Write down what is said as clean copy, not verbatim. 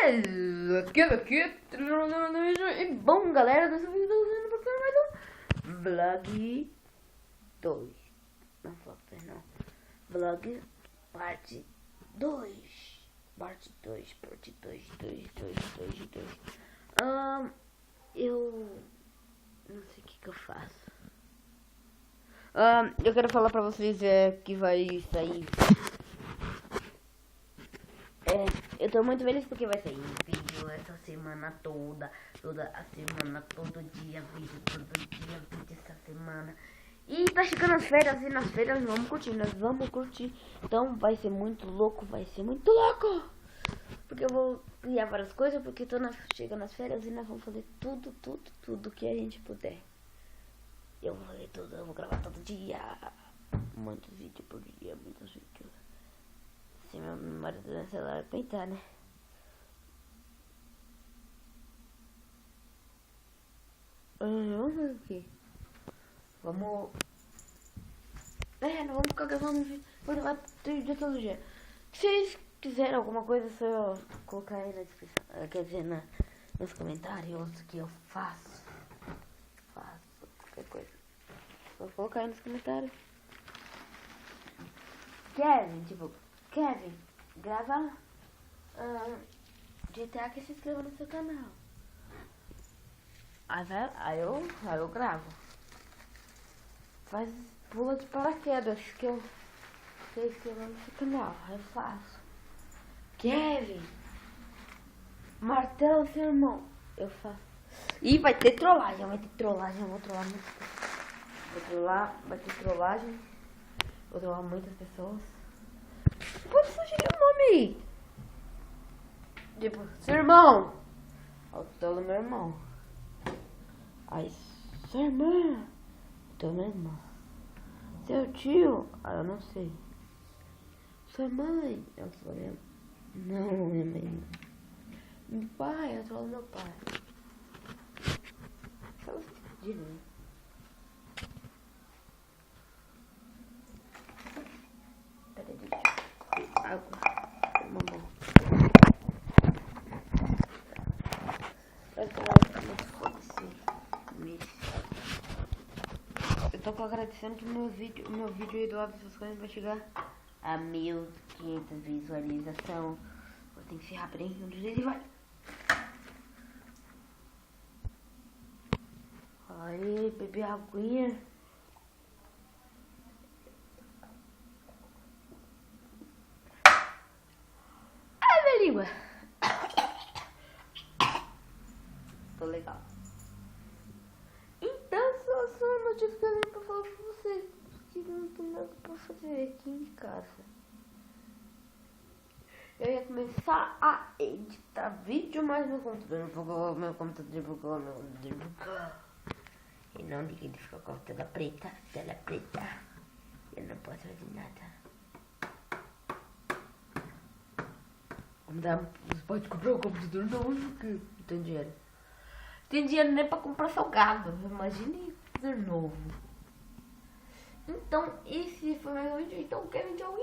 E bom, galera, dessa vez eu tô usando mais um vlog 2. Não, vlog 2 não. Vlog parte 2. Parte 2. Eu não sei o que eu faço. Eu quero falar pra vocês que vai sair. Eu tô muito feliz porque vai sair vídeo essa semana toda a semana, todo dia vídeo essa semana. E tá chegando as férias, e nas férias nós vamos curtir. Então vai ser muito louco, porque eu vou criar várias coisas, porque chegando as férias e nós vamos fazer tudo que a gente puder. Eu vou fazer tudo, eu vou gravar todo dia. Muitos vídeos por dia, muitos vídeos. Se meu marido do celular peitar, né? Vamos fazer o quê? Vamos... não vamos ficar gravando vídeo. Vou gravar todo dia. Se vocês quiserem alguma coisa, é só colocar aí na descrição. Quer dizer, nos comentários que eu faço qualquer coisa. Vou colocar aí nos comentários. Kevin, grava GTA que se inscreva no seu canal. Aí eu gravo. Pula de paraquedas que eu se inscreva no seu canal. Aí eu faço. Kevin, martelo seu irmão. Eu faço. E vai ter trollagem, eu vou trollar muito. Vai ter trollagem. Vou trollar muitas pessoas. Pode sugerir um nome aí. Tipo, seu irmão. Eu tô no meu irmão. Aí, sua irmã. Eu tô no meu irmão. Seu tio. Eu não sei. Sua mãe. Eu sou minha. Não, minha mãe. Meu pai. Eu tô no meu pai. Só você pedir, né? Água. Mamão. Eu tô agradecendo que meu vídeo aí do lado dessas coisas vai chegar a 1.500 visualizações. Eu tenho que ser rapidinho e vai. Aí, beber aguinha. Língua. Tô legal. Então, só uma notícia que eu tenho pra falar pra vocês, que não tem nada pra fazer aqui em casa. Eu ia começar a editar vídeo, mas meu computador bugou. E não liga, ele ficou com a tela preta. Eu não posso fazer nada. Você pode comprar um computador novo porque não tem dinheiro. Tem dinheiro nem pra comprar salgado. Imagine computador novo. Então, esse foi mais um vídeo. Então, Kevin, tchau.